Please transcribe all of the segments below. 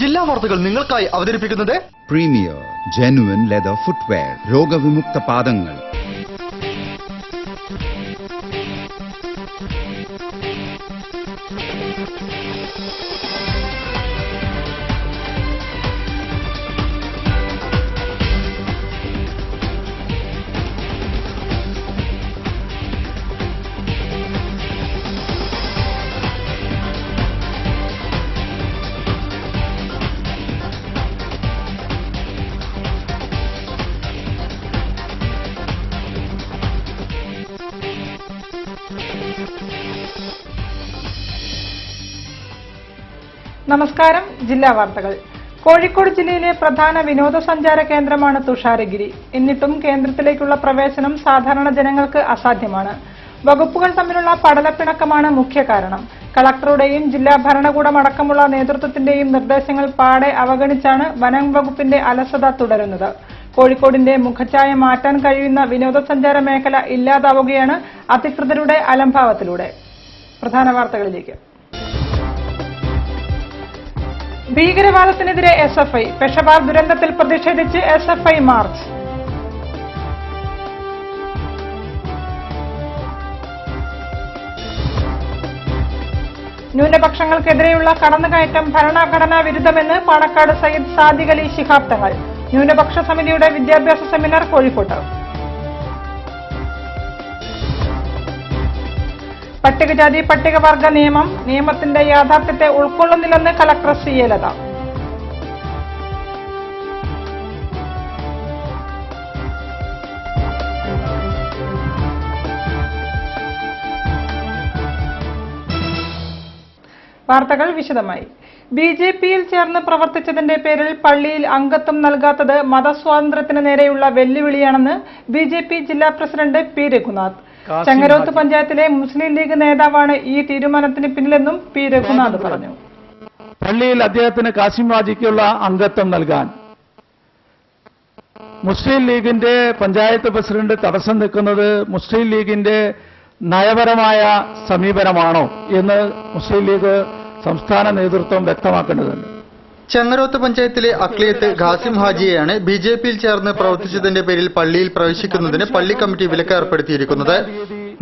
ജില്ലാ വാർത്തകൾ നിങ്ങൾക്കായി അവതരിപ്പിക്കുന്നത് പ്രീമിയർ ജെനുവിൻ ലെതർ ഫുട്വെയർ, രോഗവിമുക്ത പാദങ്ങൾ. നമസ്കാരം. ജില്ലാ വാർത്തകൾ. കോഴിക്കോട് ജില്ലയിലെ പ്രധാന വിനോദസഞ്ചാര കേന്ദ്രമാണ് തുഷാരഗിരി. എന്നിട്ടും കേന്ദ്രത്തിലേക്കുള്ള പ്രവേശനം സാധാരണ ജനങ്ങൾക്ക് അസാധ്യമാണ്. വകുപ്പുകൾ തമ്മിലുള്ള പടലപ്പിണക്കമാണ് മുഖ്യ കാരണം. കളക്ടറുടെയും ജില്ലാ ഭരണകൂടം അടക്കമുള്ള നേതൃത്വത്തിന്റെയും നിർദ്ദേശങ്ങൾ പാടെ അവഗണിച്ചാണ് വനം വകുപ്പിന്റെ അലസത തുടരുന്നത്. കോഴിക്കോടിന്റെ മുഖച്ഛായ മാറ്റാൻ കഴിയുന്ന വിനോദസഞ്ചാര മേഖല ഇല്ലാതാവുകയാണ് അധികൃതരുടെ അലംഭാവത്തിലൂടെ. പ്രധാന വാർത്തകളിലേക്ക്. ഭീകരവാദത്തിനെതിരെ SFI. പെഷവാർ ദുരന്തത്തിൽ പ്രതിഷേധിച്ച് SFI മാർച്ച്. ന്യൂനപക്ഷങ്ങൾക്കെതിരെയുള്ള കടന്നുകയറ്റം ഭരണഘടനാ വിരുദ്ധമെന്ന് പാണക്കാട് സയ്യിദ് സാദിഖ് അലി ശിഹാബ് തങ്ങൾ. ന്യൂനപക്ഷ സമിതിയുടെ വിദ്യാഭ്യാസ സെമിനാർ കോഴിക്കോട്ട്. പട്ടികജാതി പട്ടികവർഗ നിയമത്തിന്റെ യാഥാർത്ഥ്യത്തെ ഉൾക്കൊള്ളുന്നില്ലെന്ന് കളക്ടർ CA ലത. വാർത്തകൾ വിശദമായി. BJPയിൽ ചേർന്ന് പ്രവർത്തിച്ചതിന്റെ പേരിൽ പള്ളിയിൽ അംഗത്വം നൽകാത്തത് മതസ്വാതന്ത്ര്യത്തിന് നേരെയുള്ള വെല്ലുവിളിയാണെന്ന് BJP ജില്ലാ പ്രസിഡന്റ് P. രഘുനാഥ്. ചെങ്ങരോത്ത് പഞ്ചായത്തിലെ മുസ്ലിം ലീഗ് നേതാവാണ് ഈ തീരുമാനത്തിന് പിന്നിലെന്നും P. രഘുനാഥ് പറഞ്ഞു. പള്ളിയിൽ അദ്ദേഹത്തിന് കാസിം ഹാജിക്കുള്ള അംഗത്വം നൽകാൻ മുസ്ലിം ലീഗിന്റെ പഞ്ചായത്ത് പ്രസിഡന്റ് തടസ്സം നിൽക്കുന്നത് മുസ്ലിം ലീഗിന്റെ നയപരമായ സമീപനമാണോ എന്ന് മുസ്ലിം ലീഗ് സംസ്ഥാന നേതൃത്വം വ്യക്തമാക്കേണ്ടതുണ്ട്. ചെങ്ങരോത്ത് പഞ്ചായത്തിലെ അക്ലിയത്ത് ഖാസിം ഹാജിയെയാണ് BJPയിൽ ചേർന്ന് പ്രവർത്തിച്ചതിന്റെ പേരിൽ പള്ളിയിൽ പ്രവേശിക്കുന്നതിന് പള്ളി കമ്മിറ്റി വിലക്ക് ഏർപ്പെടുത്തിയിരിക്കുന്നത്.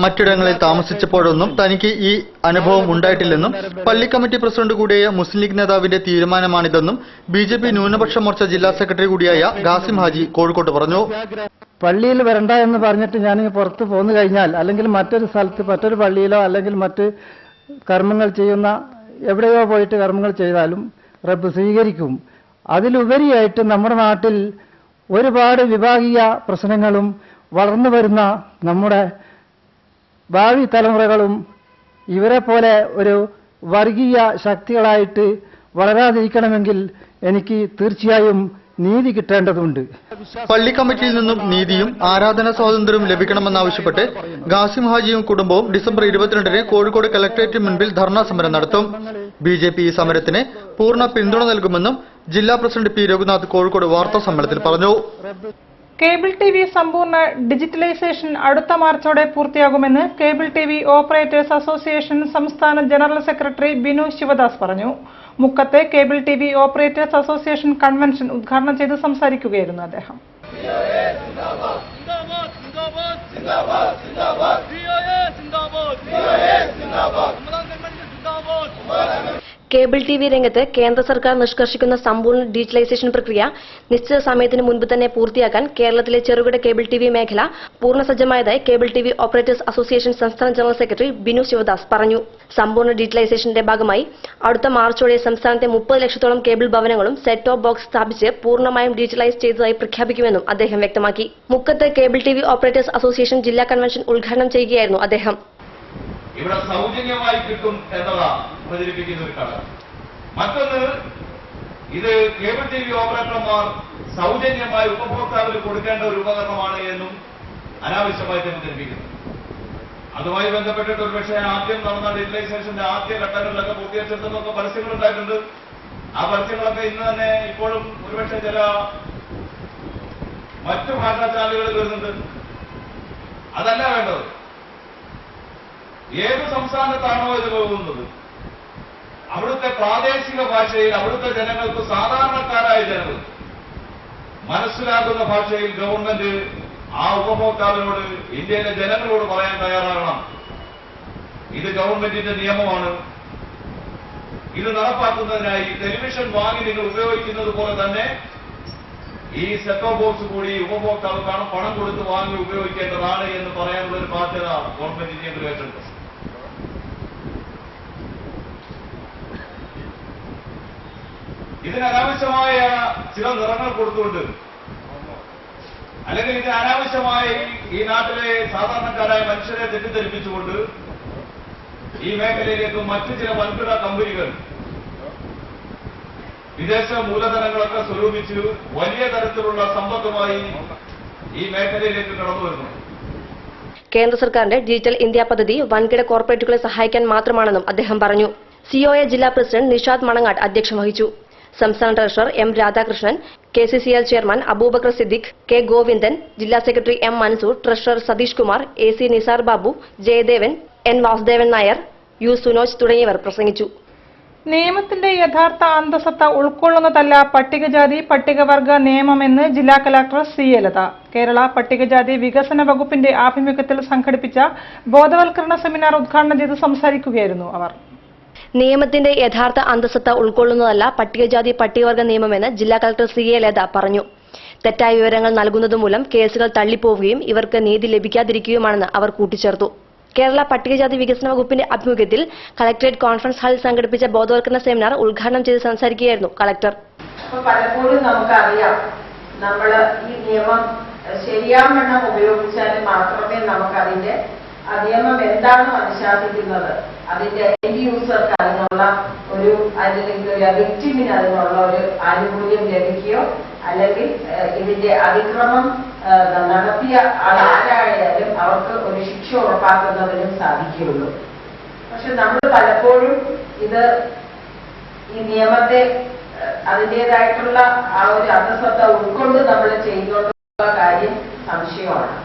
മറ്റിടങ്ങളിൽ താമസിച്ചപ്പോഴൊന്നും തനിക്ക് ഈ അനുഭവം ഉണ്ടായിട്ടില്ലെന്നും പള്ളി കമ്മിറ്റി പ്രസിഡന്റ് കൂടിയായ മുസ്ലിം ലീഗ് നേതാവിന്റെ തീരുമാനമാണിതെന്നും BJP ന്യൂനപക്ഷ മോർച്ച ജില്ലാ സെക്രട്ടറി കൂടിയായ ഖാസിം ഹാജി കോഴിക്കോട്ട് പറഞ്ഞു. പള്ളിയിൽ വരണ്ട എന്ന് പറഞ്ഞിട്ട് ഞാനിങ്ങനെ പുറത്ത് പോന്നു കഴിഞ്ഞാൽ, അല്ലെങ്കിൽ മറ്റൊരു സ്ഥലത്ത് മറ്റൊരു പള്ളിയിലോ അല്ലെങ്കിൽ മറ്റ് കർമ്മങ്ങൾ ചെയ്യുന്ന എവിടെയോ പോയിട്ട് കർമ്മങ്ങൾ ചെയ്താലും റബ്ബ് സ്വീകരിക്കും. അതിലുപരിയായിട്ട് നമ്മുടെ നാട്ടിൽ ഒരുപാട് വിഭാഗീയ പ്രശ്നങ്ങളും വളർന്നു വരുന്ന നമ്മുടെ ഭാവി തലമുറകളും ഇവരെ പോലെ ഒരു വർഗീയ ശക്തികളായിട്ട് വളരാതിരിക്കണമെങ്കിൽ എനിക്ക് തീർച്ചയായും നീതി കിട്ടേണ്ടതുണ്ട്. പള്ളി കമ്മിറ്റിയിൽ നിന്നും നീതിയും ആരാധനാ സ്വാതന്ത്ര്യവും ലഭിക്കണമെന്നാവശ്യപ്പെട്ട് ഖാസിം ഹാജിയും കുടുംബവും ഡിസംബർ 22-ന് കോഴിക്കോട് കലക്ടറേറ്റിന് മുൻപിൽ ധർണാ സമരം നടത്തും. BJP ഈ സമരത്തിന് പൂർണ്ണ പിന്തുണ നൽകുമെന്നും ജില്ലാ പ്രസിഡന്റ് P. രഘുനാഥ് കോഴിക്കോട് വാർത്താ സമ്മേളനത്തിൽ പറഞ്ഞു. കേബിൾ TV സമ്പൂർണ്ണ ഡിജിറ്റലൈസേഷൻ അടുത്ത മാർച്ചോടെ പൂർത്തിയാകുമെന്ന് കേബിൾ TV ഓപ്പറേറ്റേഴ്സ് അസോസിയേഷൻ സംസ്ഥാന ജനറൽ സെക്രട്ടറി ബിനു ശിവദാസ് പറഞ്ഞു. മുക്കത്തെ cable TV operators association convention ഉദ്ഘാടനം ചെയ്ത് സംസാരിക്കുകയായിരുന്നു അദ്ദേഹം. കേബിൾ TV രംഗത്ത് കേന്ദ്ര സർക്കാർ നിഷ്കർഷിക്കുന്ന സമ്പൂർണ്ണ ഡിജിറ്റലൈസേഷൻ പ്രക്രിയ നിശ്ചിത സമയത്തിന് മുൻപ് തന്നെ പൂർത്തിയാക്കാൻ കേരളത്തിലെ ചെറുകിട കേബിൾ TV മേഖല പൂർണ്ണ സജ്ജമായതായി കേബിൾ TV ഓപ്പറേറ്റേഴ്സ് അസോസിയേഷൻ സംസ്ഥാന ജനറൽ സെക്രട്ടറി ബിനു ശിവദാസ് പറഞ്ഞു. സമ്പൂർണ്ണ ഡിജിറ്റലൈസേഷന്റെ ഭാഗമായി അടുത്ത മാർച്ചോടെ സംസ്ഥാനത്തെ 30 ലക്ഷത്തോളം കേബിൾ ഭവനങ്ങളും സെറ്റ് ടോപ്പ് ബോക്സ് സ്ഥാപിച്ച് പൂർണ്ണമായും ഡിജിറ്റലൈസ് ചെയ്തതായി പ്രഖ്യാപിക്കുമെന്നും അദ്ദേഹം വ്യക്തമാക്കി. മുക്കത്ത് കേബിൾ TV ഓപ്പറേറ്റേഴ്സ് അസോസിയേഷൻ ജില്ലാ കൺവെൻഷൻ ഉദ്ഘാടനം ചെയ്യുകയായിരുന്നു അദ്ദേഹം. ഇവിടെ സൗജന്യമായി കിട്ടും എന്നതാണ് പ്രചരിപ്പിക്കുന്ന ഒരു ഘടകം. മറ്റൊന്ന്, ഇത് കേബിൾ TV ഓപ്പറേറ്റർമാർ സൗജന്യമായി ഉപഭോക്താവിന് കൊടുക്കേണ്ട ഒരു ഉപകരണമാണ് എന്നും അനാവശ്യമായി തെറ്റിദ്ധരിപ്പിക്കുന്നു. അതുമായി ബന്ധപ്പെട്ടിട്ട് ഒരുപക്ഷെ ആദ്യം നടന്ന ഡിജിറ്റലൈസേഷന്റെ ആദ്യ ഘട്ടങ്ങളിലൊക്കെ പൂർത്തീകരിച്ചെടുത്തെന്നൊക്കെ പരസ്യങ്ങൾ ഉണ്ടായിട്ടുണ്ട്. ആ പരസ്യങ്ങളൊക്കെ ഇന്ന് തന്നെ ഇപ്പോഴും ഒരുപക്ഷെ ചില മറ്റു ഭാഷാ ചാനലുകളിൽ വരുന്നുണ്ട്. അതല്ല വേണ്ടത്. ഏത് സംസ്ഥാനത്താണോ ഇത് പോകുന്നത് അവിടുത്തെ പ്രാദേശിക ഭാഷയിൽ അവിടുത്തെ ജനങ്ങൾക്ക്, സാധാരണക്കാരായ ജനങ്ങൾ മനസ്സിലാക്കുന്ന ഭാഷയിൽ ഗവൺമെന്റ് ആ ഉപഭോക്താവിനോട്, ഇന്ത്യയിലെ ജനങ്ങളോട് പറയാൻ തയ്യാറാകണം. ഇത് ഗവൺമെന്റിന്റെ നിയമമാണ്. ഇത് നടപ്പാക്കുന്നതിനായി ടെലിവിഷൻ വാങ്ങി നിങ്ങൾ ഉപയോഗിക്കുന്നത് പോലെ തന്നെ ഈ സെറ്റ് ടോപ്പ് ബോക്സ് കൂടി ഉപഭോക്താവ് പണം കൊടുത്ത് വാങ്ങി ഉപയോഗിക്കേണ്ടതാണ് എന്ന് പറയാനുള്ള ഒരു ബാധ്യത ഗവൺമെന്റിന്റെ ഏറ്റെടുത്തു. ഇതിന് അനാവശ്യമായ ചില നിറങ്ങൾ കൊടുത്തുകൊണ്ട്, അല്ലെങ്കിൽ ഇതിന് അനാവശ്യമായി ഈ നാട്ടിലെ സാധാരണക്കാരായ മനുഷ്യരെ തെറ്റിദ്ധരിപ്പിച്ചുകൊണ്ട് ഈ മേഖലയിലേക്ക് മറ്റു ചില വൻകിട കമ്പനികൾ വിദേശ മൂലധനങ്ങളൊക്കെ സ്വരൂപിച്ച് വലിയ തരത്തിലുള്ള സമ്പത്തുമായി ഈ മേഖലയിലേക്ക് കടന്നു വരുന്നു. കേന്ദ്ര സർക്കാരിന്റെ ഡിജിറ്റൽ ഇന്ത്യ പദ്ധതി വൻകിട കോർപ്പറേറ്റുകളെ സഹായിക്കാൻ മാത്രമാണെന്നും അദ്ദേഹം പറഞ്ഞു. സിഒഎ ജില്ലാ പ്രസിഡന്റ് നിഷാദ് മണങ്ങാട് അധ്യക്ഷം വഹിച്ചു. സംസ്ഥാന treasurer M Radhakrishnan, KCCL chairman Abubakar Siddique, K Govindan, ജില്ലാ secretary M Mansoor, treasurer Satheesh Kumar, AC Nisar Babu, Jayadevan, N Vasudevan Nair, U Sunoj തുടങ്ങിയവർ പ്രസംഗിച്ചു. നിയമത്തിന്റെ യഥാർത്ഥ അന്തസത്ത ഉൾക്കൊള്ളുന്നതല്ല പട്ടികജാതി പട്ടികവർഗ നിയമമെന്ന് ജില്ലാ കലക്ടർ C. ലത. കേരള പട്ടികജാതി വികസന വകുപ്പിന്റെ ആഭിമുഖ്യത്തിൽ സംഘടിപ്പിച്ച ബോധവൽക്കരണ സെമിനാർ ഉദ്ഘാടനം ചെയ്ത് സംസാരിക്കുകയായിരുന്നു അവർ. നിയമത്തിന്റെ യഥാർത്ഥ അന്തസത്ത ഉൾക്കൊള്ളുന്നതല്ല പട്ടികജാതി പട്ടികവർഗ നിയമമെന്ന് ജില്ലാ കളക്ടർ C. ലത പറഞ്ഞു. തെറ്റായ വിവരങ്ങൾ നൽകുന്നതുമൂലം കേസുകൾ തള്ളിപ്പോവുകയും ഇവർക്ക് നീതി ലഭിക്കാതിരിക്കുകയുമാണെന്ന് അവർ കൂട്ടിച്ചേർത്തു. കേരള പട്ടികജാതി വികസന വകുപ്പിന്റെ ആഭിമുഖ്യത്തിൽ കളക്ടറേറ്റ് കോൺഫറൻസ് ഹാളിൽ സംഘടിപ്പിച്ച ബോധവൽക്കരണ സെമിനാർ ഉദ്ഘാടനം ചെയ്ത് സംസാരിക്കുകയായിരുന്നു കളക്ടർ. പലപ്പോഴും നമുക്കറിയാം, നമ്മൾ ഈ നിയമം ശരിയാവണ്ണം ഉപയോഗിച്ചാൽ മാത്രമേ നമുക്കതിന്റെ നിയമം എന്താണോ അനുശാസിക്കുന്നത് അതിന്റെ എൻഡ് യൂസർക്ക് അതിനുള്ള ഒരു, അല്ലെങ്കിൽ ഒരു വിക്ടിമിന് അതിനുള്ള ഒരു ആനുകൂല്യം ലഭിക്കുകയോ അല്ലെങ്കിൽ ഇതിന്റെ അതിക്രമം നടത്തിയ ആരായാലും അവർക്ക് ഒരു ശിക്ഷ ഉറപ്പാക്കുന്നതിനും സാധിക്കുകയുള്ളൂ. പക്ഷെ നമ്മൾ പലപ്പോഴും ഇത് ഈ നിയമത്തെ അതിൻ്റെതായിട്ടുള്ള ആ ഒരു അന്തസത്ത ഉൾക്കൊണ്ട് നമ്മൾ ചെയ്യുന്നുള്ള കാര്യം സംശയമാണ്.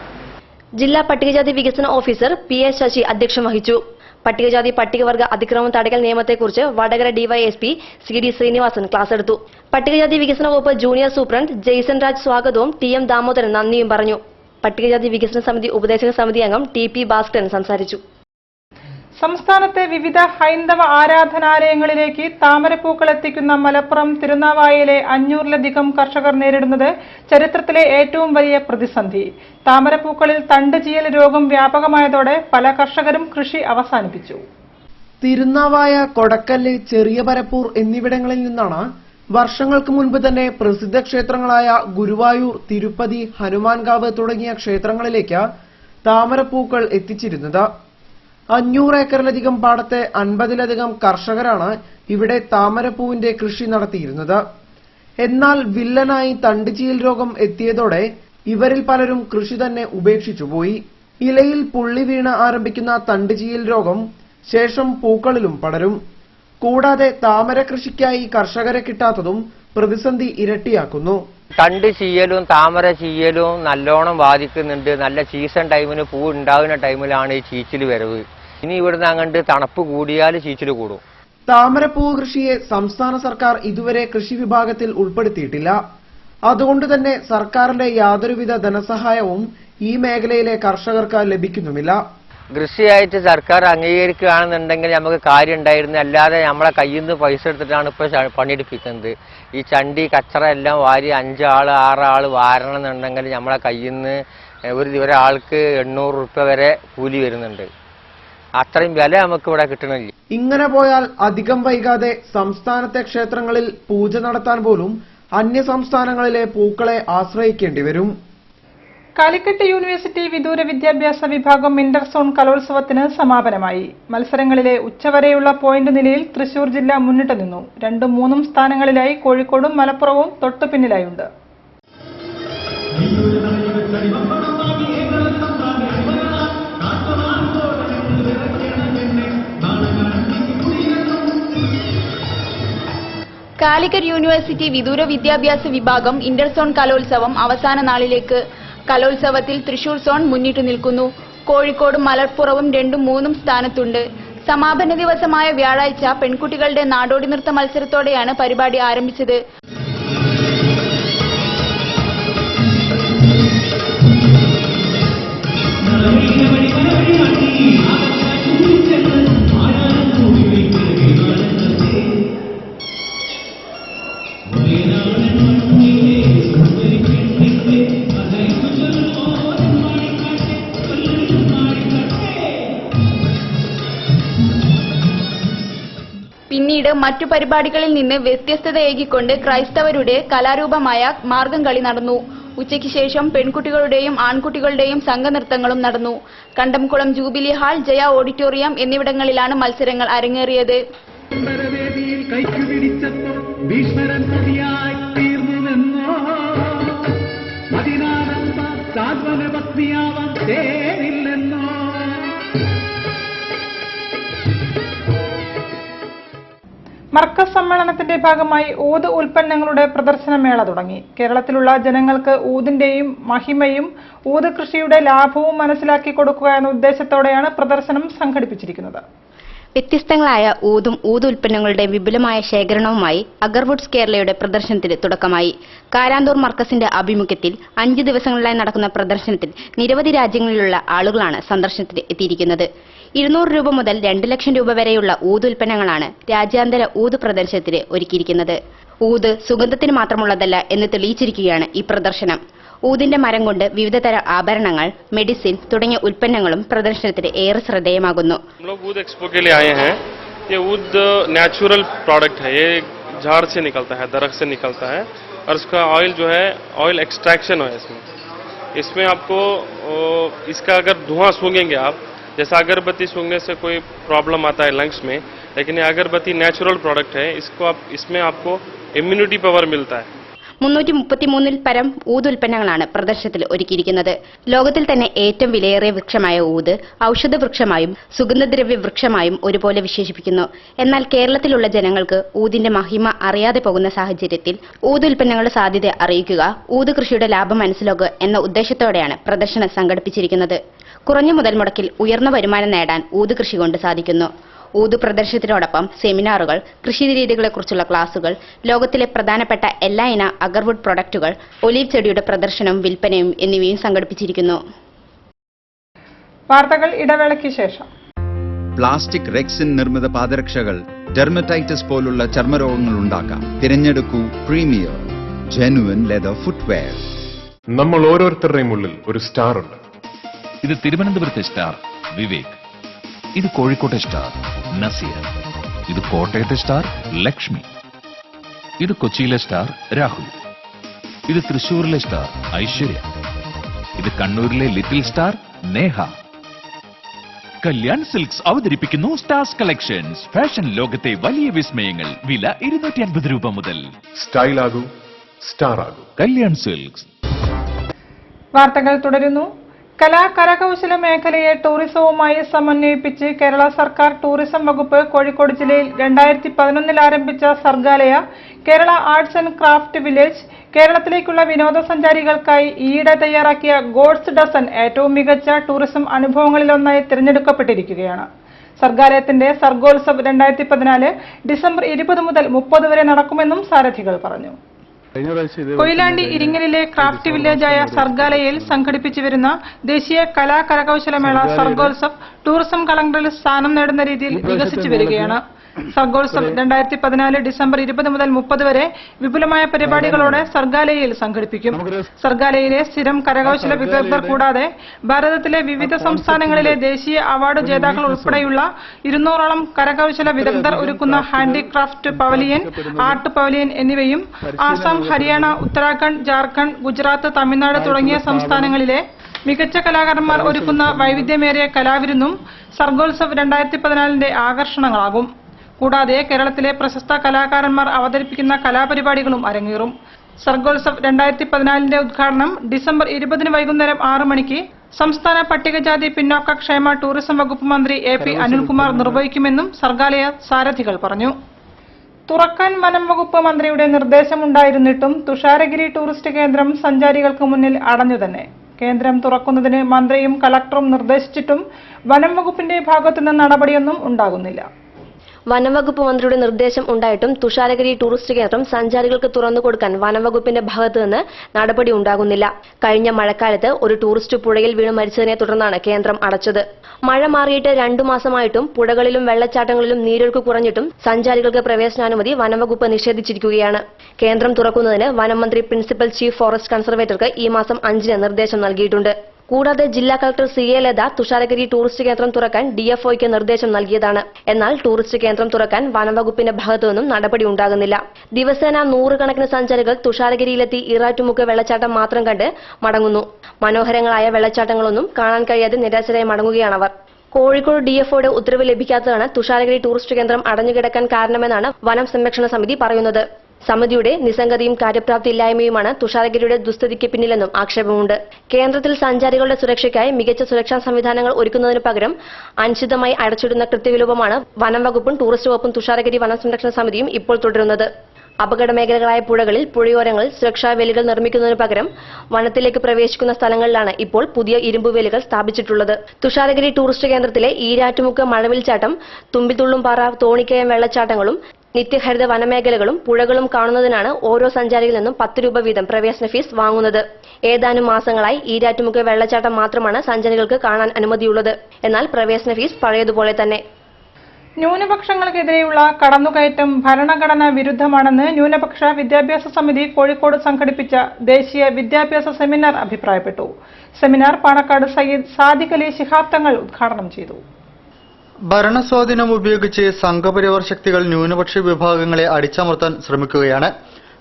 ജില്ലാ പട്ടികജാതി വികസന ഓഫീസർ PA ശശി അധ്യക്ഷം വഹിച്ചു. പട്ടികജാതി പട്ടികവർഗ അതിക്രമം തടയൽ നിയമത്തെക്കുറിച്ച് Vadakara DYSP CD Srinivasan class എടുത്തു. പട്ടികജാതി വികസന വകുപ്പ് ജൂനിയർ സൂപ്രണ്ട് ജെയ്സൺ രാജ് സ്വാഗതവും TM ദാമോദരൻ നന്ദിയും പറഞ്ഞു. പട്ടികജാതി വികസന സമിതി ഉപദേശക സമിതി അംഗം TP ഭാസ്കരൻ സംസാരിച്ചു. സംസ്ഥാനത്തെ വിവിധ ഹൈന്ദവ ആരാധനാലയങ്ങളിലേക്ക് താമരപ്പൂക്കൾ എത്തിക്കുന്ന മലപ്പുറം തിരുനാവായയിലെ 500-ലധികം കർഷകർ നേരിടുന്നത് ചരിത്രത്തിലെ ഏറ്റവും വലിയ പ്രതിസന്ധി. താമരപ്പൂക്കളിൽ തണ്ട് ചീയൽ രോഗം വ്യാപകമായതോടെ പല കർഷകരും കൃഷി അവസാനിപ്പിച്ചു. തിരുനാവായ, കൊടക്കല്ല്, ചെറിയ പരപ്പൂർ എന്നിവിടങ്ങളിൽ നിന്നാണ് വർഷങ്ങൾക്ക് മുൻപ് തന്നെ പ്രസിദ്ധ ക്ഷേത്രങ്ങളായ ഗുരുവായൂർ, തിരുപ്പതി, ഹനുമാൻകാവ് തുടങ്ങിയ ക്ഷേത്രങ്ങളിലേക്ക് താമരപ്പൂക്കൾ എത്തിച്ചിരുന്നത്. 500 ഏക്കറിലധികം പാടത്തെ 50-ലധികം കർഷകരാണ് ഇവിടെ താമരപ്പൂവിന്റെ കൃഷി നടത്തിയിരുന്നത്. എന്നാൽ വില്ലനായി തണ്ടുചീയൽ രോഗം എത്തിയതോടെ ഇവരിൽ പലരും കൃഷി തന്നെ ഉപേക്ഷിച്ചുപോയി. ഇലയിൽ പുള്ളി വീണ് ആരംഭിക്കുന്ന തണ്ടുചീയൽ രോഗം ശേഷം പൂക്കളിലും പടരും. കൂടാതെ താമര കൃഷിക്കായി കർഷകരെ കിട്ടാത്തതും പ്രതിസന്ധി ഇരട്ടിയാക്കുന്നു. തണ്ട് ചീയലും താമര ചീയലും നല്ലോണം ബാധിക്കുന്നുണ്ട്. നല്ല സീസൺ ടൈമിന് പൂ ഉണ്ടാകുന്ന ടൈമിലാണ് ഈ ചീച്ചിൽ വരവ്. ഇനി ഇവിടുന്ന് അങ്ങോട്ട് തണുപ്പ് കൂടിയാൽ ചീച്ചിൽ കൂടും. താമരപ്പൂ കൃഷിയെ സംസ്ഥാന സർക്കാർ ഇതുവരെ കൃഷി വിഭാഗത്തിൽ ഉൾപ്പെടുത്തിയിട്ടില്ല. അതുകൊണ്ട് തന്നെ സർക്കാരിന്റെ യാതൊരുവിധ ധനസഹായവും ഈ മേഖലയിലെ കർഷകർക്ക് ലഭിക്കുന്നുമില്ല. കൃഷിയായിട്ട് സർക്കാർ അംഗീകരിക്കുകയാണെന്നുണ്ടെങ്കിൽ നമുക്ക് കാര്യം ഉണ്ടായിരുന്നു. അല്ലാതെ നമ്മളെ കയ്യിൽ നിന്ന് പൈസ എടുത്തിട്ടാണ് ഇപ്പോൾ പണിയെടുപ്പിക്കുന്നത്. ഈ ചണ്ടി കച്ചറ എല്ലാം വാരി 5 ആൾ 6 ആൾ വാരണം എന്നുണ്ടെങ്കിൽ നമ്മളെ കയ്യിൽ നിന്ന് ഒരാൾക്ക് 800 രൂപ വരെ കൂലി വരുന്നുണ്ട്. അത്രയും വില നമുക്ക് ഇവിടെ കിട്ടണില്ല. ഇങ്ങനെ പോയാൽ അധികം വൈകാതെ സംസ്ഥാനത്തെ ക്ഷേത്രങ്ങളിൽ പൂജ നടത്താൻ പോലും അന്യ സംസ്ഥാനങ്ങളിലെ പൂക്കളെ ആശ്രയിക്കേണ്ടി വരും. കാലിക്കറ്റ് യൂണിവേഴ്സിറ്റി വിദൂര വിദ്യാഭ്യാസ വിഭാഗം ഇന്റർസോൺ കലോത്സവത്തിന് സമാപനമായി. മത്സരങ്ങളിലെ ഉച്ചവരെയുള്ള പോയിന്റ് നിലയിൽ തൃശൂർ ജില്ല മുന്നിട്ട് നിന്നു. 2ഉം 3ഉം സ്ഥാനങ്ങളിലായി കോഴിക്കോടും മലപ്പുറവും തൊട്ടുപിന്നിലായുണ്ട്. കാലിക്കറ്റ് യൂണിവേഴ്സിറ്റി വിദൂര വിദ്യാഭ്യാസ വിഭാഗം ഇന്റർസോൺ കലോത്സവം അവസാന നാളിലേക്ക്. കലോത്സവത്തിൽ തൃശൂർ സോൺ മുന്നിട്ടു നിൽക്കുന്നു. കോഴിക്കോടും മലപ്പുറവും 2ഉം 3ഉം സ്ഥാനത്തുണ്ട്. സമാപന ദിവസമായ വ്യാഴാഴ്ച പെൺകുട്ടികളുടെ നാടോടി നൃത്ത മത്സരത്തോടെയാണ് പരിപാടി ആരംഭിച്ചത്. പിന്നീട് മറ്റു പരിപാടികളിൽ നിന്ന് വ്യത്യസ്തതയേകിക്കൊണ്ട് ക്രൈസ്തവരുടെ കലാരൂപമായ മാർഗം കളി നടന്നു. ഉച്ചയ്ക്ക് ശേഷം പെൺകുട്ടികളുടെയും ആൺകുട്ടികളുടെയും സംഘനൃത്തങ്ങളും നടന്നു. Kandamkulam jubilee hall, Jaya auditorium എന്നിവിടങ്ങളിലാണ് മത്സരങ്ങൾ അരങ്ങേറിയത്. മർക്കസ് സമ്മേളനത്തിന്റെ ഭാഗമായി ഊത് ഉൽപ്പന്നങ്ങളുടെ പ്രദർശനമേള തുടങ്ങി. കേരളത്തിലുള്ള ജനങ്ങൾക്ക് ഊതിന്റെയും മഹിമയും ഊത് കൃഷിയുടെ ലാഭവും മനസ്സിലാക്കി കൊടുക്കുക എന്ന ഉദ്ദേശത്തോടെയാണ് പ്രദർശനം സംഘടിപ്പിച്ചിരിക്കുന്നത്. വ്യത്യസ്തങ്ങളായ ഊതും ഊത് ഉൽപ്പന്നങ്ങളുടെ വിപുലമായ ശേഖരണവുമായി അഗർവുഡ്സ് കേരളയുടെ പ്രദർശനത്തിന് തുടക്കമായി. കാരാന്തൂർ മർക്കസിന്റെ ആഭിമുഖ്യത്തിൽ 5 ദിവസങ്ങളിലായി നടക്കുന്ന പ്രദർശനത്തിൽ നിരവധി രാജ്യങ്ങളിലുള്ള ആളുകളാണ് സന്ദർശനത്തിന് എത്തിയിരിക്കുന്നത്. 200 രൂപ മുതൽ 2 ലക്ഷം രൂപ വരെയുള്ള ഊത് ഉൽപ്പന്നങ്ങളാണ് രാജ്യാന്തര ഊത് പ്രദർശനത്തിന് ഒരുക്കിയിരിക്കുന്നത്. ഊത് സുഗന്ധത്തിന് മാത്രമുള്ളതല്ല എന്ന് തെളിയിച്ചിരിക്കുകയാണ് ഈ പ്രദർശനം. ഊതിന്റെ മരം കൊണ്ട് വിവിധ തരം ആഭരണങ്ങൾ, മെഡിസിൻ തുടങ്ങിയ ഉൽപ്പന്നങ്ങളും പ്രദർശനത്തിന് ഏറെ ശ്രദ്ധേയമാകുന്നു. ऊद एक्सपो के लिए आए हैं। ये ऊद नेचुरल प्रोडक्ट है, ये झाड़ से निकलता है, दरख्त से निकलता है और उसका ऑयल जो है ऑयल एक्सट्रैक्शन है इसमें आपको इसका अगर धुआं सूंघेंगे आप, जैसा अगरबत्ती सूंघने से कोई प्रॉब्लम आता है लंग्स में, लेकिन ये अगरबत्ती नेचुरल प्रोडक्ट है, इसमें आपको इम्यूनिटी पावर मिलता है. 333 പരം ഊത് ഉൽപ്പന്നങ്ങളാണ് പ്രദർശനത്തിൽ ഒരുക്കിയിരിക്കുന്നത്. ലോകത്തിൽ തന്നെ ഏറ്റവും വിലയേറിയ വൃക്ഷമായ ഊത് ഔഷധ വൃക്ഷമായും സുഗന്ധദ്രവ്യ വൃക്ഷമായും ഒരുപോലെ വിശേഷിപ്പിക്കുന്നു. എന്നാൽ കേരളത്തിലുള്ള ജനങ്ങൾക്ക് ഊതിന്റെ മഹിമ അറിയാതെ പോകുന്ന സാഹചര്യത്തിൽ ഊത് ഉൽപ്പന്നങ്ങളുടെ സാധ്യത അറിയിക്കുക, ഊത് കൃഷിയുടെ ലാഭം മനസ്സിലാക്കുക എന്ന ഉദ്ദേശത്തോടെയാണ് പ്രദർശനം സംഘടിപ്പിച്ചിരിക്കുന്നത്. കുറഞ്ഞ മുതൽ മുടക്കിൽ ഉയർന്ന വരുമാനം നേടാൻ ഊത് കൃഷി കൊണ്ട് സാധിക്കുന്നു. ഊത് പ്രദർശനത്തിനോടൊപ്പം സെമിനാറുകൾ, കൃഷിരീതികളെക്കുറിച്ചുള്ള ക്ലാസുകൾ, ലോകത്തിലെ പ്രധാനപ്പെട്ട എല്ലാ ഇന അഗർവുഡ് പ്രൊഡക്റ്റുകൾ, ഒലീവ് ചെടിയുടെ പ്രദർശനവും വിൽപ്പനയും എന്നിവയും സംഘടിപ്പിച്ചിരിക്കുന്നു. വാർത്തകൾ ഇടവേളയ്ക്ക് ശേഷം. പ്ലാസ്റ്റിക് റെക്സിൻ നിർമ്മിത പാദരക്ഷകൾ ഡെർമറ്റൈറ്റിസ് പോലുള്ള ചർമ്മരോഗങ്ങൾ ഉണ്ടാക്കാം. തിരഞ്ഞെടുക്കൂ പ്രീമിയർ ജെനുവൻ ലെതർ ഫുട്വെയർ. നമ്മൾ ഓരോരുത്തരുടെയും ഉള്ളിൽ ഒരു സ്റ്റാർ ഉണ്ട്. ഇത് തിരുവനന്തപുരത്തെ സ്റ്റാർ വിവേക്, ഇത് കോഴിക്കോട്ടെ സ്റ്റാർ നസീർ, ഇത് കോട്ടയത്തെ സ്റ്റാർ ലക്ഷ്മി, ഇത് കൊച്ചിയിലെ സ്റ്റാർ രാഹുൽ, ഇത് തൃശൂരിലെ സ്റ്റാർ ഐശ്വര്യ, ഇത് കണ്ണൂരിലെ little star Neha. Kalyan silks അവതരിപ്പിക്കുന്നു സ്റ്റാർസ് കളക്ഷൻസ്. ഫാഷൻ ലോകത്തെ വലിയ വിസ്മയങ്ങൾ. വില 250 രൂപ മുതൽ. സ്റ്റൈൽ ആകൂ, സ്റ്റാർ ആകൂ. കല്യാൺ സിൽക്സ്. വാർത്തകൾ തുടരുന്നു. കരകൗശല മേഖലയെ ടൂറിസവുമായി സമന്വയിപ്പിച്ച് കേരള സർക്കാർ ടൂറിസം വകുപ്പ് കോഴിക്കോട് ജില്ലയിൽ 2011 ആരംഭിച്ച Sargaalaya, Kerala arts and craft village, കേരളത്തിലേക്കുള്ള വിനോദസഞ്ചാരികൾക്കായി ഈയിടെ തയ്യാറാക്കിയ ഗോഡ്സ് ഡസൻ ഏറ്റവും മികച്ച ടൂറിസം അനുഭവങ്ങളിലൊന്നായി തിരഞ്ഞെടുക്കപ്പെട്ടിരിക്കുകയാണ്. സർഗാലയത്തിന്റെ സർഗോത്സവ് 2014 ഡിസംബർ 20 മുതൽ 30 വരെ നടക്കുമെന്നും സാരഥികൾ പറഞ്ഞു. കൊയിലാണ്ടി ഇരിങ്ങലിലെ ക്രാഫ്റ്റ് വില്ലേജായ സർഗാലയയിൽ സംഘടിപ്പിച്ചു വരുന്ന ദേശീയ കരകൗശലമേള സർഗോത്സവ് ടൂറിസം കലണ്ടറിൽ സ്ഥാനം നേടുന്ന രീതിയിൽ വികസിച്ചു വരികയാണ്. സർഗോത്സവ് 2014 ഡിസംബർ 20 മുതൽ 30 വരെ വിപുലമായ പരിപാടികളോടെ സർഗാലയയിൽ സംഘടിപ്പിക്കും. സർഗാലയയിലെ സ്ഥിരം കരകൗശല വിദഗ്ധർ കൂടാതെ ഭാരതത്തിലെ വിവിധ സംസ്ഥാനങ്ങളിലെ ദേശീയ അവാർഡ് ജേതാക്കൾ ഉൾപ്പെടെയുള്ള 200ഓളം കരകൗശല വിദഗ്ധർ ഒരുക്കുന്ന ഹാൻഡിക്രാഫ്റ്റ് പവലിയൻ, ആർട്ട് പവലിയൻ എന്നിവയും ആസാം, ഹരിയാന, ഉത്തരാഖണ്ഡ്, ജാർഖണ്ഡ്, ഗുജറാത്ത്, തമിഴ്നാട് തുടങ്ങിയ സംസ്ഥാനങ്ങളിലെ മികച്ച കലാകാരന്മാർ ഒരുക്കുന്ന വൈവിധ്യമേറിയ കലാവിരുന്നും സർഗോത്സവ് 2014 ആകർഷണങ്ങളാകും. കൂടാതെ കേരളത്തിലെ പ്രശസ്ത കലാകാരന്മാർ അവതരിപ്പിക്കുന്ന കലാപരിപാടികളും അരങ്ങേറും. സർഗോത്സവ് 2014 ഉദ്ഘാടനം ഡിസംബർ 20 വൈകുന്നേരം 6 മണിക്ക് സംസ്ഥാന പട്ടികജാതി പിന്നോക്ക ക്ഷേമ ടൂറിസം വകുപ്പ് മന്ത്രി AP അനിൽകുമാർ നിർവഹിക്കുമെന്നും സർഗാലയ സാരഥികൾ പറഞ്ഞു. തുറക്കാൻ വനം വകുപ്പ് മന്ത്രിയുടെ നിർദ്ദേശമുണ്ടായിരുന്നിട്ടും തുഷാരഗിരി ടൂറിസ്റ്റ് കേന്ദ്രം സഞ്ചാരികൾക്ക് മുന്നിൽ അടഞ്ഞു തന്നെ. കേന്ദ്രം തുറക്കുന്നതിന് മന്ത്രിയും കളക്ടറും നിർദ്ദേശിച്ചിട്ടും വനം വകുപ്പിന്റെ ഭാഗത്തുനിന്ന് നടപടിയൊന്നും ഉണ്ടാകുന്നില്ല. വനംവകുപ്പ് മന്ത്രിയുടെ നിർദ്ദേശം ഉണ്ടായിട്ടും തുഷാരഗിരി ടൂറിസ്റ്റ് കേന്ദ്രം സഞ്ചാരികൾക്ക് തുറന്നുകൊടുക്കാൻ വനംവകുപ്പിന്റെ ഭാഗത്തു നിന്ന് നടപടി ഉണ്ടാകുന്നില്ല. കഴിഞ്ഞ മഴക്കാലത്ത് ഒരു ടൂറിസ്റ്റ് പുഴയിൽ വീണ് മരിച്ചതിനെ തുടർന്നാണ് കേന്ദ്രം അടച്ചത്. മഴ മാറിയിട്ട് 2 മാസമായിട്ടും പുഴകളിലും വെള്ളച്ചാട്ടങ്ങളിലും നീരൊഴുക്ക് കുറഞ്ഞിട്ടും സഞ്ചാരികൾക്ക് പ്രവേശനാനുമതി വനംവകുപ്പ് നിഷേധിച്ചിരിക്കുകയാണ്. കേന്ദ്രം തുറക്കുന്നതിന് വനം മന്ത്രി പ്രിൻസിപ്പൽ ചീഫ് ഫോറസ്റ്റ് കൺസർവേറ്റർക്ക് ഈ മാസം 5-ന് നിർദ്ദേശം നൽകിയിട്ടുണ്ട്. കൂടാതെ ജില്ലാ collector CA Latha Thusharagiri tourist കേന്ദ്രം തുറക്കാൻ DFOയ്ക്ക് നിർദ്ദേശം നൽകിയതാണ്. എന്നാൽ ടൂറിസ്റ്റ് കേന്ദ്രം തുറക്കാൻ വനംവകുപ്പിന്റെ ഭാഗത്തുനിന്നും നടപടി ഉണ്ടാകുന്നില്ല. ദിവസേന 100 കണക്കിന് സഞ്ചാരികൾ തുഷാരഗിരിയിലെത്തി ഈറാറ്റുമുക്ക് വെള്ളച്ചാട്ടം മാത്രം കണ്ട് മടങ്ങുന്നു. മനോഹരങ്ങളായ വെള്ളച്ചാട്ടങ്ങളൊന്നും കാണാൻ കഴിയാതെ നിരാശരായി മടങ്ങുകയാണവർ. കോഴിക്കോട് DFOയുടെ ഉത്തരവ് ലഭിക്കാത്തതാണ് തുഷാരഗിരി ടൂറിസ്റ്റ് കേന്ദ്രം അടഞ്ഞുകിടക്കാൻ കാരണമെന്നാണ് വനം സംരക്ഷണ സമിതി പറയുന്നത്. സമിതിയുടെ നിസ്സംഗതയും കാര്യപ്രാപ്തിയില്ലായ്മയുമാണ് തുഷാരഗിരിയുടെ ദുസ്ഥിതിക്ക് പിന്നിലെന്നും ആക്ഷേപമുണ്ട്. കേന്ദ്രത്തിൽ സഞ്ചാരികളുടെ സുരക്ഷയ്ക്കായി മികച്ച സുരക്ഷാ സംവിധാനങ്ങൾ ഒരുക്കുന്നതിന് പകരം അനിശ്ചിതമായി അടച്ചിടുന്ന കൃത്യവിലോപമാണ് വനം വകുപ്പും ടൂറിസ്റ്റ് വകുപ്പും തുഷാരഗിരി വനം സംരക്ഷണ സമിതിയും ഇപ്പോൾ തുടരുന്നത്. അപകട മേഖലകളായ പുഴകളിൽ പുഴയോരങ്ങളിൽ സുരക്ഷാ വേലികൾ നിർമ്മിക്കുന്നതിന് പകരം വനത്തിലേക്ക് പ്രവേശിക്കുന്ന സ്ഥലങ്ങളിലാണ് ഇപ്പോൾ പുതിയ ഇരുമ്പ് വേലികൾ സ്ഥാപിച്ചിട്ടുള്ളത്. തുഷാരഗിരി ടൂറിസ്റ്റ് കേന്ദ്രത്തിലെ ഈരാറ്റുമുക്ക് മഴവിൽച്ചാട്ടം, തുമ്പിത്തുള്ളുംപാറ, തോണിക്കയം വെള്ളച്ചാട്ടങ്ങളും നിത്യഹരിത വനമേഖലകളും പുഴകളും കാണുന്നതിനാണ് ഓരോ സഞ്ചാരിയിൽ നിന്നും 10 രൂപ വീതം പ്രവേശന ഫീസ് വാങ്ങുന്നത്. ഏതാനും മാസങ്ങളായി ഈരാറ്റുമുക്ക് വെള്ളച്ചാട്ടം മാത്രമാണ് സഞ്ചാരികൾക്ക് കാണാൻ അനുമതിയുള്ളത്. എന്നാൽ പ്രവേശന ഫീസ് പഴയതുപോലെ തന്നെ. ന്യൂനപക്ഷങ്ങൾക്കെതിരെയുള്ള കടന്നുകയറ്റം ഭരണഘടനാ വിരുദ്ധമാണെന്ന് ന്യൂനപക്ഷ വിദ്യാഭ്യാസ സമിതി കോഴിക്കോട് സംഘടിപ്പിച്ച ദേശീയ വിദ്യാഭ്യാസ സെമിനാർ അഭിപ്രായപ്പെട്ടു. സെമിനാർ പാണക്കാട് സയ്യിദ് സാദിഖ് അലി ശിഹാബ് തങ്ങൾ ഉദ്ഘാടനം ചെയ്തു. ഭരണസ്വാധീനം ഉപയോഗിച്ച് സംഘപരിവാർ ശക്തികൾ ന്യൂനപക്ഷ വിഭാഗങ്ങളെ അടിച്ചമർത്താൻ ശ്രമിക്കുകയാണ്.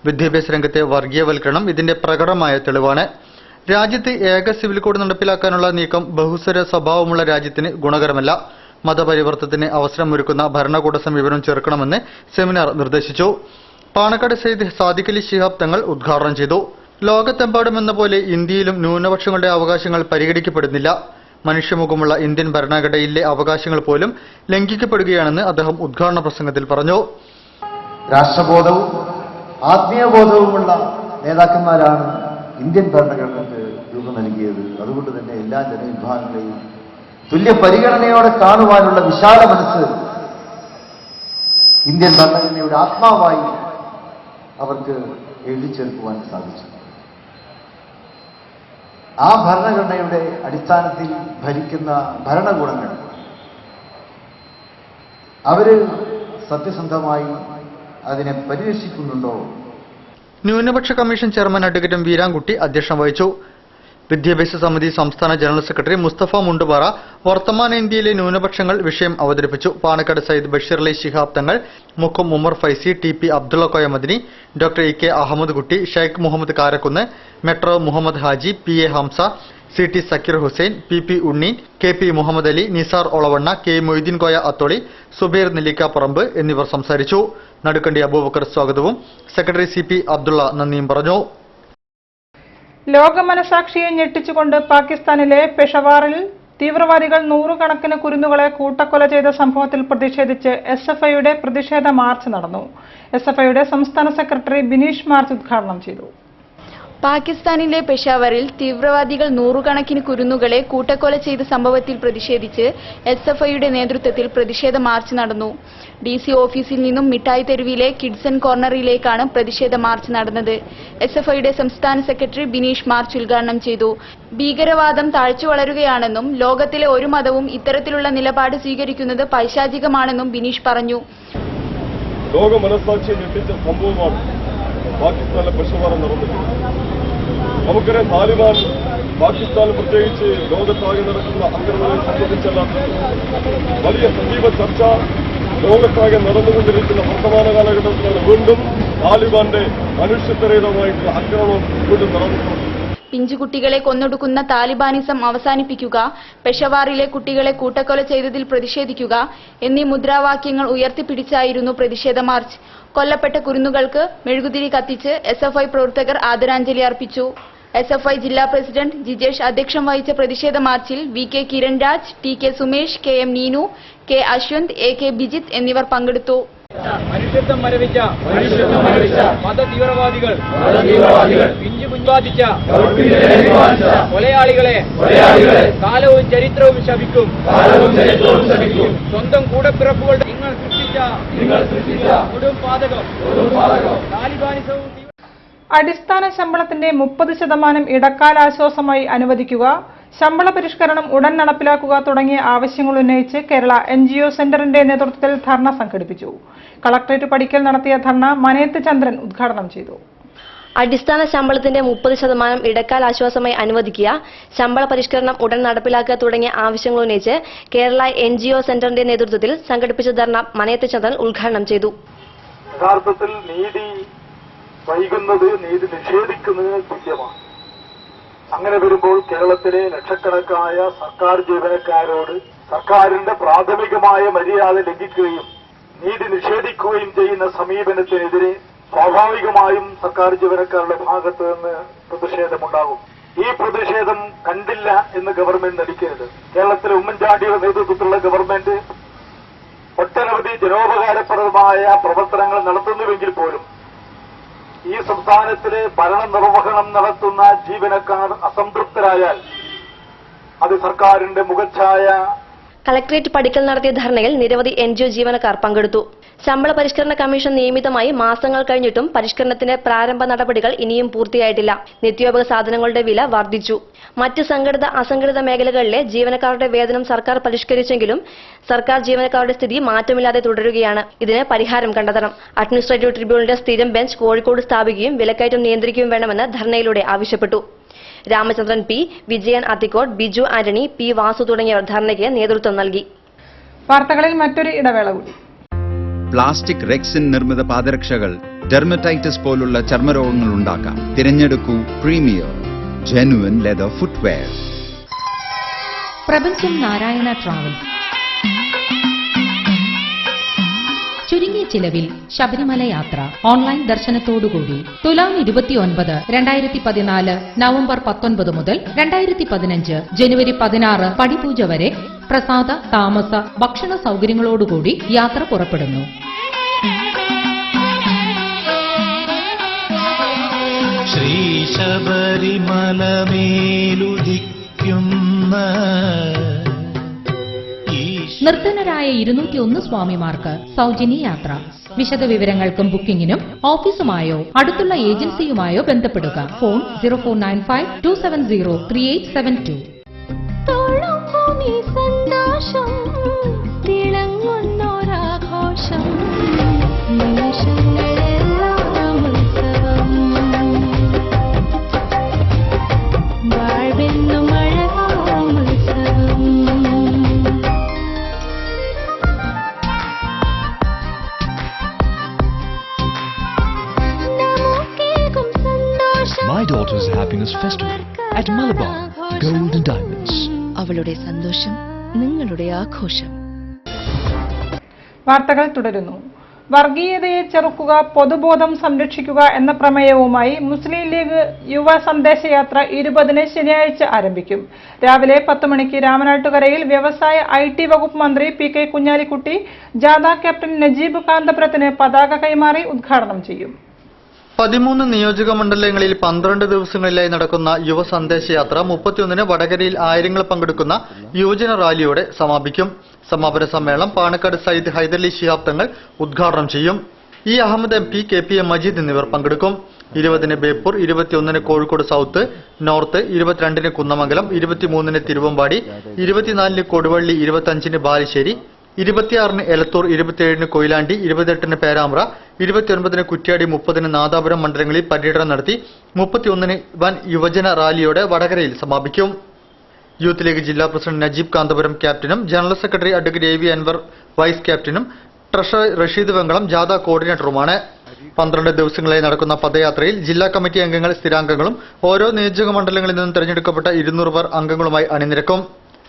വിദ്യാഭ്യാസ രംഗത്തെ വർഗീയവൽക്കരണം ഇതിന്റെ പ്രകടമായ തെളിവാണ്. രാജ്യത്ത് ഏക സിവിൽ കോഡ് നടപ്പിലാക്കാനുള്ള നീക്കം ബഹുസ്വര സ്വഭാവമുള്ള രാജ്യത്തിന് ഗുണകരമല്ല. മതപരിവർത്തനത്തിന് അവസരമൊരുക്കുന്ന ഭരണകൂട സമീപനം ചെറുക്കണമെന്ന് സെമിനാർ നിർദ്ദേശിച്ചു. പാണക്കാട് സയ്യിദ് സാദിഖ് അലി ശിഹാബ് തങ്ങൾ ഉദ്ഘാടനം ചെയ്തു. ലോകത്തെമ്പാടുമെന്ന പോലെ ഇന്ത്യയിലും ന്യൂനപക്ഷങ്ങളുടെ അവകാശങ്ങൾ പരിഗണിക്കപ്പെടുന്നില്ല. മനുഷ്യമുഖമുള്ള ഇന്ത്യൻ ഭരണഘടനയിലെ അവകാശങ്ങൾ പോലും ലംഘിക്കപ്പെടുകയാണെന്ന് അദ്ദേഹം ഉദ്ഘാടന പ്രസംഗത്തിൽ പറഞ്ഞു. രാഷ്ട്രബോധവും ആത്മീയബോധവുമുള്ള നേതാക്കന്മാരാണ് ഇന്ത്യൻ ഭരണഘടനയ്ക്ക് രൂപം നൽകിയത്. അതുകൊണ്ട് തന്നെ എല്ലാ ജനവിഭാഗങ്ങളെയും തുല്യ പരിഗണനയോടെ കാണുവാനുള്ള വിശാല മനസ്സ് ഇന്ത്യൻ ഭരണഘടനയുടെ ആത്മാവായി അവർക്ക് എഴുതി ചേർക്കുവാൻ സാധിച്ചു. ആ ഭരണഘടനയുടെ അടിസ്ഥാനത്തിൽ ഭരിക്കുന്ന ഭരണകൂടങ്ങൾ അവര് സത്യസന്ധമായി അതിനെ പരിരക്ഷിക്കുന്നുണ്ടോ? ന്യൂനപക്ഷ കമ്മീഷൻ ചെയർമാൻ അഡ്വക്കേറ്റ് വീരാൻകുട്ടി അധ്യക്ഷം വഹിച്ചു. വിദ്യാഭ്യാസ സമിതി സംസ്ഥാന ജനറൽ സെക്രട്ടറി മുസ്തഫ മുണ്ടുപാറ വർത്തമാന ഇന്ത്യയിലെ ന്യൂനപക്ഷങ്ങൾ വിഷയം അവതരിപ്പിച്ചു. പാണക്കാട് സയ്യിദ് ബഷീർ അലി ശിഹാബ് തങ്ങൾ, മുഖം Umar Faizy, TP Abdulla Koya Madani, doctor EK Ahammad Kutty, Sheikh Muhammad Karakkunnu, metro Muhammad Haji, PA Hamza, CT Zakir Hussain, PP Unni, KP Muhammad Ali, Nisar Olavanna, K Moideen Koya Atholi, Zubair Nellikkaparamba എന്നിവർ സംസാരിച്ചു. നടുക്കണ്ടി അബൂബക്കർ സ്വാഗതവും സെക്രട്ടറി CP അബ്ദുള്ള നന്ദിയും പറഞ്ഞു. ലോക മനസാക്ഷിയെ ഞെട്ടിച്ചുകൊണ്ട് പാകിസ്ഥാനിലെ പെഷവാറിൽ തീവ്രവാദികൾ 100 കണക്കിന് കുരുന്നുകളെ കൂട്ടക്കൊല ചെയ്ത സംഭവത്തിൽ പ്രതിഷേധിച്ച് SFIയുടെ പ്രതിഷേധ മാർച്ച് നടന്നു. SFIയുടെ സംസ്ഥാന സെക്രട്ടറി ബിനീഷ് മാർച്ച് ഉദ്ഘാടനം ചെയ്തു. പാകിസ്ഥാനിലെ പെഷാവറിൽ തീവ്രവാദികൾ 100 കണക്കിന് കുരുന്നുകളെ കൂട്ടക്കൊല ചെയ്ത സംഭവത്തിൽ പ്രതിഷേധിച്ച് SFIയുടെ നേതൃത്വത്തിൽ പ്രതിഷേധ മാർച്ച് നടന്നു. DC ഓഫീസിൽ നിന്നും മിഠായി തെരുവിലെ കിഡ്സൺ കോർണറിലേക്കാണ് പ്രതിഷേധ മാർച്ച് നടന്നത്. SFIയുടെ സംസ്ഥാന സെക്രട്ടറി ബിനീഷ് മാർച്ച് ഉദ്ഘാടനം ചെയ്തു. ഭീകരവാദം താഴ്ച വളരുകയാണെന്നും ലോകത്തിലെ ഒരു മതവും ഇത്തരത്തിലുള്ള നിലപാട് സ്വീകരിക്കുന്നത് പൈശാചികമാണെന്നും ബിനീഷ് പറഞ്ഞു. ലോക മനസാക്ഷിയെ ഞെട്ടിച്ച സംഭവമാണ് പാകിസ്ഥാനിലെ പെഷവാറിൽ നടന്നത്. നമുക്കറിയാം, താലിബാൻ പാകിസ്ഥാൻ പ്രത്യേകിച്ച് ലോകത്താകെ നടക്കുന്ന ആക്രമണങ്ങളെ സംബന്ധിച്ചല്ലാത്ത വലിയ സജീവ ചർച്ച ലോകത്താകെ നടന്നുകൊണ്ടിരിക്കുന്ന വർത്തമാന കാലഘട്ടത്തിലാണ് വീണ്ടും താലിബാന്റെ മനുഷ്യത്വരഹിതമായിട്ടുള്ള ആക്രമണം വീണ്ടും നടന്നിട്ടുണ്ട്. പിഞ്ചുകുട്ടികളെ കൊന്നൊടുക്കുന്ന താലിബാനിസം അവസാനിപ്പിക്കുക, പെഷവാറിലെ കുട്ടികളെ കൂട്ടക്കൊല ചെയ്തതിൽ പ്രതിഷേധിക്കുക എന്നീ മുദ്രാവാക്യങ്ങൾ ഉയർത്തിപ്പിടിച്ചായിരുന്നു പ്രതിഷേധ മാർച്ച്. കൊല്ലപ്പെട്ട കുരുന്നുകൾക്ക് മെഴുകുതിരി കത്തിച്ച് SFI പ്രവർത്തകർ ആദരാഞ്ജലി അർപ്പിച്ചു. SFI ജില്ലാ പ്രസിഡന്റ് ജിജേഷ് അധ്യക്ഷം വഹിച്ച പ്രതിഷേധ മാർച്ചിൽ VK Kiran Raj, TK Sumesh, KM Neenu, K Ashwanth, AK Bijith എന്നിവർ പങ്കെടുത്തു. മനുഷ്യത്വം മരവിച്ച മതതീവ്രവാദികൾ പിഞ്ചു കുഞ്ഞാദിച്ച കൊലയാളികളെ കാലവും ചരിത്രവും ശപിക്കും. സ്വന്തം കൂടപ്പിറപ്പുകളുടെ നിങ്ങൾ സൃഷ്ടിച്ച കൊടും പാതകം താലിബാനിസവും. അടിസ്ഥാന ശമ്പളത്തിന്റെ 30% ഇടക്കാലാശ്വാസമായി അനുവദിക്കുക, ശമ്പള പരിഷ്കരണം ഉടൻ നടപ്പിലാക്കുക തുടങ്ങിയ ആവശ്യങ്ങൾ ഉന്നയിച്ച് കേരള NGO സെന്ററിന്റെ നേതൃത്വത്തിൽ ധർണ സംഘടിപ്പിച്ചു. കളക്ടറേറ്റ് പടിക്കൽ നടത്തിയ ധർണ മനേത്ത് ചന്ദ്രൻ ഉദ്ഘാടനം ചെയ്തു. അടിസ്ഥാന ശമ്പളത്തിന്റെ 30% ഇടക്കാല ആശ്വാസമായി അനുവദിക്കുക, ശമ്പള പരിഷ്കരണം ഉടൻ നടപ്പിലാക്കുക തുടങ്ങിയ ആവശ്യങ്ങൾ ഉന്നയിച്ച് കേരള NGO സെന്ററിന്റെ നേതൃത്വത്തിൽ സംഘടിപ്പിച്ച ധർണ മനേത്ത് ചന്ദ്രൻ ഉദ്ഘാടനം ചെയ്തു. യഥാർത്ഥത്തിൽ നീതി വൈകുന്നത് നീതി നിഷേധിക്കുന്നതിന് തുല്യമാണ്. അങ്ങനെ വരുമ്പോൾ കേരളത്തിലെ ലക്ഷക്കണക്കായ സർക്കാർ ജീവനക്കാരോട് സർക്കാരിന്റെ പ്രാഥമികമായ മര്യാദ ലംഘിക്കുകയും നീതി നിഷേധിക്കുകയും ചെയ്യുന്ന സമീപനത്തിനെതിരെ സ്വാഭാവികമായും സർക്കാർ ജീവനക്കാരുടെ ഭാഗത്ത് നിന്ന് പ്രതിഷേധമുണ്ടാകും. ഈ പ്രതിഷേധം കണ്ടില്ല എന്ന് ഗവൺമെന്റ് നടിക്കരുത്. കേരളത്തിലെ ഉമ്മൻചാണ്ടിയുടെ നേതൃത്വത്തിലുള്ള ഗവൺമെന്റ് ഒട്ടനവധി ജനോപകാരപ്രദമായ പ്രവർത്തനങ്ങൾ നടത്തുന്നുവെങ്കിൽ പോലും ഈ സംസ്ഥാനത്തിലെ ഭരണനിർവഹണം നടത്തുന്ന ജീവനക്കാർ അസംതൃപ്തരായാൽ അത് സർക്കാരിന്റെ മുഖച്ഛായ. കളക്ടറേറ്റ് പടിക്കൽ നടത്തിയ ധർണയിൽ നിരവധി NGO ജീവനക്കാർ പങ്കെടുത്തു. ശമ്പള പരിഷ്കരണ കമ്മീഷൻ നിയമിതമായി മാസങ്ങൾ കഴിഞ്ഞിട്ടും പരിഷ്കരണത്തിന്റെ പ്രാരംഭ നടപടികൾ ഇനിയും പൂർത്തിയായിട്ടില്ല. നിത്യോപയോഗ സാധനങ്ങളുടെ വില വർദ്ധിച്ചു. മറ്റ് സംഘടിത അസംഘടിത മേഖലകളിലെ ജീവനക്കാരുടെ വേതനം സർക്കാർ പരിഷ്കരിച്ചെങ്കിലും സർക്കാർ ജീവനക്കാരുടെ സ്ഥിതി മാറ്റമില്ലാതെ തുടരുകയാണ്. ഇതിന് പരിഹാരം കണ്ടെത്തണം. അഡ്മിനിസ്ട്രേറ്റീവ് ട്രിബ്യൂണലിന്റെ സ്ഥിരം ബെഞ്ച് കോഴിക്കോട് സ്ഥാപിക്കുകയും വിലക്കയറ്റം നിയന്ത്രിക്കുകയും വേണമെന്ന് ധർണയിലൂടെ ആവശ്യപ്പെട്ടു. രാമചന്ദ്രൻ P, വിജയൻ അത്തിക്കോട്, ബിജു ആന്റണി, P വാസു തുടങ്ങിയവർ ധർണയ്ക്ക് നേതൃത്വം നൽകി. വാർത്തകളിൽ മറ്റൊരു ഇടവേള കൂടി. പ്ലാസ്റ്റിക് റെക്സിൻ നിർമ്മിത പാദരക്ഷകൾ ഡെർമറ്റൈറ്റിസ് പോലുള്ള ചർമ്മരോഗങ്ങൾ ഉണ്ടാക്കാം. തിരഞ്ഞെടുക്കൂ പ്രീമിയർ ജെനുവൻ ലെതർ ഫുട്വെയർ. പ്രപഞ്ചം നാരായണ ട്രാവൽസ് ചുരുങ്ങിയ ചിലവിൽ ശബരിമല യാത്ര ഓൺലൈൻ ദർശനത്തോടുകൂടി തുലാം 29, 2014 നവംബർ 19 മുതൽ 2015 ജനുവരി 16 പടിപൂജ വരെ പ്രസാദ താമസ ഭക്ഷണ സൗകര്യങ്ങളോടുകൂടി യാത്ര പുറപ്പെടുന്നു. ശ്രീ ശബരിമലമേലുദിക്കുന്ന നിർധനരായ 201 സ്വാമിമാർക്ക് സൗജന്യ യാത്ര. വിശദ വിവരങ്ങൾക്കും ബുക്കിംഗിനും ഓഫീസുമായോ അടുത്തുള്ള ഏജൻസിയുമായോ ബന്ധപ്പെടുക. Phone 0495-270-3872. My daughter's happiness festival at Malabar Gold and Diamonds. അവളുടെ സന്തോഷം നിങ്ങളുടെ ആഘോഷം. വാർത്തകൾ തുടരുന്നു. വർഗീയതയെ ചെറുക്കുക, പൊതുബോധം സംരക്ഷിക്കുക എന്ന പ്രമേയവുമായി മുസ്ലിം ലീഗ് യുവ സന്ദേശയാത്ര 20-ന് ശനിയാഴ്ച ആരംഭിക്കും. രാവിലെ 10 മണിക്ക് രാമനാട്ടുകരയിൽ വ്യവസായ IT വകുപ്പ് മന്ത്രി PK കുഞ്ഞാലിക്കുട്ടി ജാഥ ക്യാപ്റ്റൻ നജീബ് കാന്തപുരത്തിന് പതാക കൈമാറി ഉദ്ഘാടനം ചെയ്യും. 13 നിയോജക മണ്ഡലങ്ങളിൽ 12 ദിവസങ്ങളിലായി നടക്കുന്ന യുവ സന്ദേശയാത്ര 31-ന് വടകരയിൽ ആയിരങ്ങൾ പങ്കെടുക്കുന്ന യുവജന റാലിയോടെ സമാപിക്കും. സമാപന സമ്മേളനം പാണക്കാട് സയ്യിദ് ഹൈദരലി ശിഹാബ് തങ്ങൾ ഉദ്ഘാടനം ചെയ്യും. അഹമ്മദ് MP, KPM മജീദ് എന്നിവർ പങ്കെടുക്കും. 20-ന് ബേപ്പൂർ, 21-ന് കോഴിക്കോട് സൗത്ത്, നോർത്ത്, 22-ന് കുന്നമംഗലം, 23-ന് തിരുവമ്പാടി, 24-ന് കൊടുവള്ളി, 25-ന് ബാലുശ്ശേരി, 26-ന് എലത്തൂർ, 27-ന് കൊയിലാണ്ടി, 28-ന് പേരാമ്പ്ര, 29-ന് കുറ്റ്യാടി, 30-ന് നാദാപുരം മണ്ഡലങ്ങളിൽ പര്യടനം നടത്തി 31-ന് വൻ യുവജന റാലിയോടെ വടകരയിൽ സമാപിക്കും. യൂത്ത് ലീഗ് ജില്ലാ പ്രസിഡന്റ് നജീബ് കാന്തപുരം ക്യാപ്റ്റനും general secretary advocate AV Anwar vice ക്യാപ്റ്റനും ട്രഷറർ റഷീദ് വെങ്കളം ജാഥ കോർഡിനേറ്ററുമാണ്. 12 ദിവസങ്ങളായി നടക്കുന്ന പദയാത്രയിൽ ജില്ലാ കമ്മിറ്റി അംഗങ്ങൾ, സ്ഥിരാംഗങ്ങളും ഓരോ നിയോജക മണ്ഡലങ്ങളിൽ നിന്നും തെരഞ്ഞെടുക്കപ്പെട്ട 200 പേർ അംഗങ്ങളുമായി അണിനിരക്കും.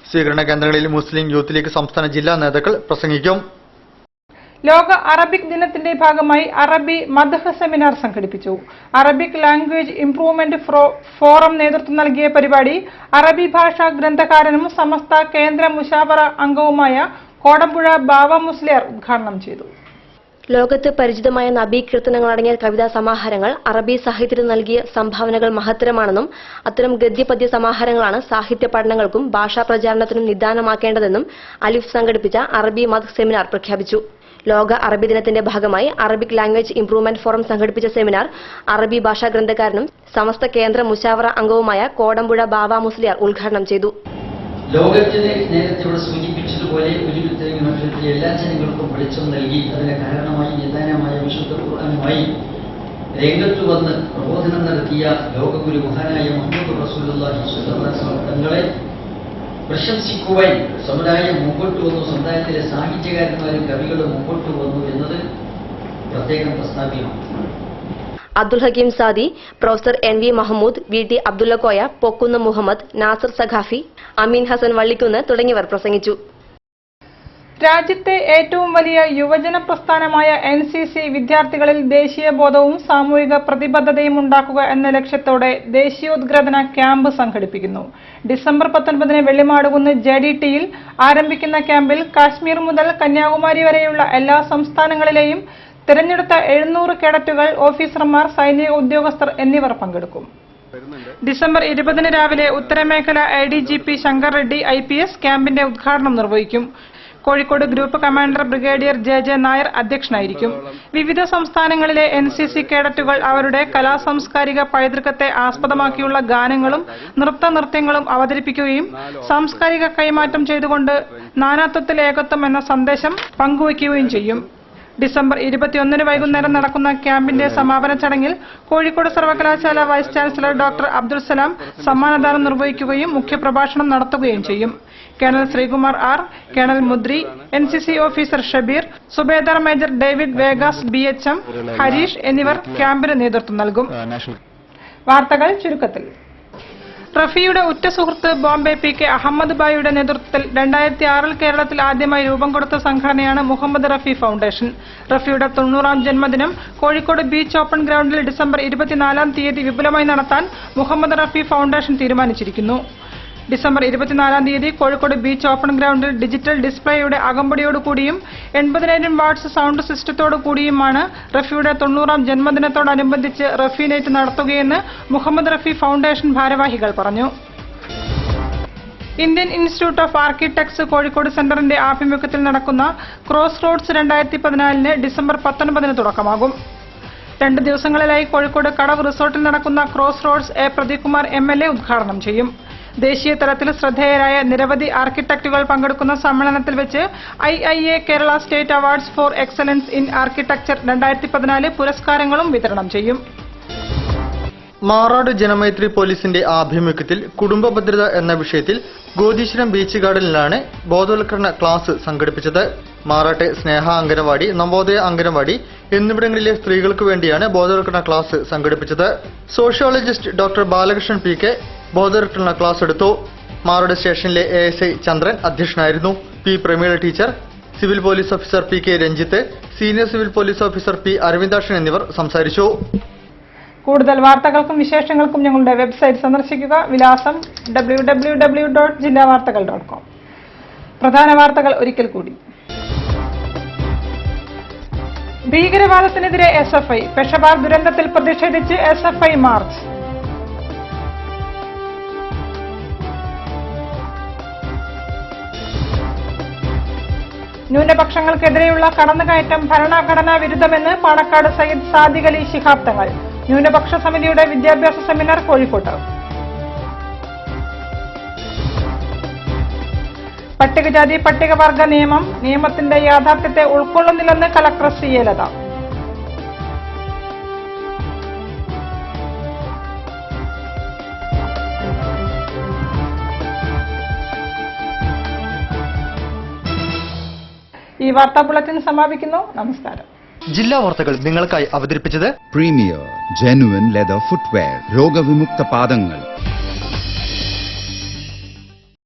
സ്വീകരണ കേന്ദ്രങ്ങളിൽ മുസ്ലിം യൂത്ത് ലീഗ് സംസ്ഥാന ജില്ലാ നേതാക്കൾ പ്രസംഗിക്കും. ലോക അറബിക് ദിനത്തിന്റെ ഭാഗമായി അറബി മദ്ഹ് സെമിനാർ സംഘടിപ്പിച്ചു. അറബിക് ലാംഗ്വേജ് ഇംപ്രൂവ്മെന്റ് ഫോറം നേതൃത്വം നൽകിയ പരിപാടി അറബി ഭാഷാ ഗ്രന്ഥകാരനും സമസ്ത കേന്ദ്ര മുശാവറ അംഗവുമായ കോടമ്പുഴ ബാവ മുസ്ലിയാർ ഉദ്ഘാടനം ചെയ്തു. ലോകത്ത് പരിചിതമായ നബി കീർത്തനങ്ങളടങ്ങിയ കവിതാ സമാഹാരങ്ങൾ അറബി സാഹിത്യത്തിന് നൽകിയ സംഭാവനകൾ മഹത്തരമാണെന്നും അത്തരം ഗദ്യപദ്യ സമാഹാരങ്ങളാണ് സാഹിത്യ പഠനങ്ങൾക്കും ഭാഷാ പ്രചാരണത്തിനും നിദാനമാക്കേണ്ടതെന്നും അലിഫ് സംഘടിപ്പിച്ച അറബി മദ് സെമിനാർ പ്രഖ്യാപിച്ചു. ലോക അറബി ദിനത്തിന്റെ ഭാഗമായി അറബിക് ലാംഗ്വേജ് ഇംപ്രൂവ്മെന്റ് ഫോറം സംഘടിപ്പിച്ച സെമിനാർ അറബി ഭാഷാ ഗ്രന്ഥകാരനും സമസ്ത കേന്ദ്ര മുശാവറ അംഗവുമായ കോടമ്പുഴ ബാവ മുസ്ലിയാർ ഉദ്ഘാടനം ചെയ്തു. ലോകത്തിന് നേരത്തെ ഇവിടെ സൂചിപ്പിച്ചതുപോലെ ഒരു യുദ്ധത്തിലെ എല്ലാ ജനങ്ങൾക്കും വെളിച്ചം നൽകി അതിന് കാരണമായി നിദാനമായ വിശുദ്ധ ഖുർആനുമായി രംഗത്ത് വന്ന് പ്രബോധനം നടത്തിയ ലോകഗുരു മഹാനായ മുഹമ്മദ് റസൂലുള്ളാഹി സ്വല്ലല്ലാഹു അലൈഹി വസല്ലം തങ്ങളെ പ്രശംസിക്കുവാൻ സമുദായം മുമ്പോട്ട് വന്നു. സമുദായത്തിലെ സാഹിത്യകാരന്മാരും കവികളും മുമ്പോട്ട് വന്നു എന്നത് പ്രത്യേകം പ്രസ്താവ്യമാണ്. Abdul Hakeem Saadi, professor NV Mahmood, VT Abdullakoya, Pokkunnu Muhammad, Nasar Sakhafi, Ameen Hasan Vallikkunnu തുടങ്ങിയവർ പ്രസംഗിച്ചു. രാജ്യത്തെ ഏറ്റവും വലിയ യുവജന പ്രസ്ഥാനമായ NCC വിദ്യാർത്ഥികളിൽ ദേശീയബോധവും സാമൂഹിക പ്രതിബദ്ധതയും ഉണ്ടാക്കുക എന്ന ലക്ഷ്യത്തോടെ ദേശീയോദ്ഗ്രഥന ക്യാമ്പ് സംഘടിപ്പിക്കുന്നു. ഡിസംബർ 19 വെള്ളിമാടുകുന്ന് JDTയിൽ ആരംഭിക്കുന്ന ക്യാമ്പിൽ കാശ്മീർ മുതൽ കന്യാകുമാരി വരെയുള്ള എല്ലാ സംസ്ഥാനങ്ങളിലെയും തിരഞ്ഞെടുത്ത 700 കേഡറ്റുകൾ, ഓഫീസർമാർ, സൈനിക ഉദ്യോഗസ്ഥർ എന്നിവർ പങ്കെടുക്കും. ഡിസംബർ 20 രാവിലെ ഉത്തരമേഖല ADGP ശങ്കർ റെഡ്ഡി IPS ക്യാമ്പിന്റെ ഉദ്ഘാടനം നിർവഹിക്കും. Kozhikode group commander brigadier JJ Nair അധ്യക്ഷനായിരിക്കും. വിവിധ സംസ്ഥാനങ്ങളിലെ NCC കേഡറ്റുകൾ അവരുടെ കലാസാംസ്കാരിക പൈതൃകത്തെ ആസ്പദമാക്കിയുള്ള ഗാനങ്ങളും നൃത്തനൃത്യങ്ങളും അവതരിപ്പിക്കുകയും സാംസ്കാരിക കൈമാറ്റം ചെയ്തുകൊണ്ട് നാനാത്വത്തിൽ ഏകത്വം എന്ന സന്ദേശം പങ്കുവയ്ക്കുകയും ചെയ്യും. ഡിസംബർ 21 വൈകുന്നേരം നടക്കുന്ന ക്യാമ്പിന്റെ സമാപന ചടങ്ങിൽ കോഴിക്കോട് സർവകലാശാല vice chancellor doctor Abdul Salam സമ്മാനദാനം നിർവഹിക്കുകയും മുഖ്യപ്രഭാഷണം നടത്തുകയും ചെയ്യും. Colonel Sreekumar R, colonel Mudri, NCC officer Shabeer, subedar major David Vegas BHM, Harish എന്നിവർ ക്യാമ്പിന് നേതൃത്വം നൽകും. വാർത്തകൾ ചുരുക്കത്തിൽ. റഫിയുടെ ഉറ്റ സുഹൃത്ത് ബോംബെ PK അഹമ്മദ് ബായിയുടെ നേതൃത്വത്തിൽ 2006 കേരളത്തിൽ ആദ്യമായി രൂപം കൊടുത്ത സംഘടനയാണ് മുഹമ്മദ് റഫി ഫൗണ്ടേഷൻ. റഫിയുടെ 90ാം ജന്മദിനം കോഴിക്കോട് ബീച്ച് ഓപ്പൺ ഗ്രൗണ്ടിൽ ഡിസംബർ 24 വിപുലമായി നടത്താൻ മുഹമ്മദ് റഫി ഫൗണ്ടേഷൻ തീരുമാനിച്ചിരിക്കുന്നു. ഡിസംബർ 24 കോഴിക്കോട് ബീച്ച് ഓപ്പൺ ഗ്രൗണ്ടിൽ ഡിജിറ്റൽ ഡിസ്പ്ലേയുടെ അകമ്പടിയോടുകൂടിയും 80,000 വാട്ട്സ് സൗണ്ട് സിസ്റ്റത്തോടു കൂടിയുമാണ് റഫിയുടെ 90ാം ജന്മദിനത്തോടനുബന്ധിച്ച് റഫി നൈറ്റ് നടത്തുകയെന്ന് മുഹമ്മദ് റഫി ഫൗണ്ടേഷൻ ഭാരവാഹികൾ പറഞ്ഞു. Indian institute of architects Kozhikode സെന്ററിന്റെ ആഭിമുഖ്യത്തിൽ നടക്കുന്ന ക്രോസ് റോഡ്സ് 2014 ഡിസംബർ 19 തുടക്കമാകും. 2 ദിവസങ്ങളിലായി കോഴിക്കോട് കടവ് റിസോർട്ടിൽ നടക്കുന്ന Cross Roads Pradeep Kumar MLA ഉദ്ഘാടനം ചെയ്യും. ദേശീയ തലത്തിൽ ശ്രദ്ധേയരായ നിരവധി ആർക്കിടെക്റ്റുകൾ പങ്കെടുക്കുന്ന സമ്മേളനത്തിൽ വെച്ച് IIA Kerala state awards for excellence in architecture 2014 പുരസ്കാരങ്ങളും വിതരണം ചെയ്യും. മാറാട് ജനമൈത്രി പോലീസിന്റെ ആഭിമുഖ്യത്തിൽ കുടുംബ ഭദ്രത എന്ന വിഷയത്തിൽ ഗോദീശ്വരം ബീച്ച് ഗാർഡനിലാണ് ബോധവൽക്കരണ ക്ലാസ് സംഘടിപ്പിച്ചത്. മാറാട്ടെ സ്നേഹ അംഗനവാടി, നവോദയ അംഗനവാടി എന്നിവിടങ്ങളിലെ സ്ത്രീകൾക്ക് വേണ്ടിയാണ് ബോധവൽക്കരണ ക്ലാസ് സംഘടിപ്പിച്ചത്. സോഷ്യോളജിസ്റ്റ് ഡോക്ടർ ബാലകൃഷ്ണൻ PK ബോധവൽക്കരണ ക്ലാസ് എടുത്തു. മാറാട് സ്റ്റേഷനിലെ ASI ചന്ദ്രൻ അധ്യക്ഷനായിരുന്നു. P Prameela teacher, civil police officer PK Ranjith, senior civil police officer P Aravindakshan എന്നിവർ സംസാരിച്ചു. കൂടുതൽ വാർത്തകൾക്കും വിശേഷങ്ങൾക്കും ഞങ്ങളുടെ വെബ്സൈറ്റ് സന്ദർശിക്കുക. വിലാസം www.jillavartakal.com. പ്രധാന വാർത്തകൾ ഒരിക്കൽ കൂടി. ഭീകരവാദത്തിനെതിരെ SFI, പെഷവാർ ദുരന്തത്തിൽ പ്രതിഷേധിച്ച് SFI മാർച്ച്. ന്യൂനപക്ഷങ്ങൾക്കെതിരെയുള്ള കടന്നുകയറ്റം ഭരണഘടനാ വിരുദ്ധമെന്ന് പാണക്കാട് സയ്യിദ് സാദിഖ് അലി ശിഹാബ് തങ്ങൾ. ന്യൂനപക്ഷ സമിതിയുടെ വിദ്യാഭ്യാസ സെമിനാർ കോഴിക്കോട്ട്. പട്ടികജാതി പട്ടികവർഗ നിയമത്തിന്റെ യാഥാർത്ഥ്യത്തെ ഉൾക്കൊള്ളുന്നില്ലെന്ന് കലക്ടർ CA ലത. ഈ വാർത്താ ബുള്ളറ്റിൻ സമാപിക്കുന്നു. നമസ്കാരം. ജില്ലാ വാർത്തകൾ നിങ്ങൾക്കായി അവതരിപ്പിച്ചത് പ്രീമിയർ ജെനുവിൻ ലെതർ ഫുട്വെയർ, രോഗവിമുക്ത പാദങ്ങൾ.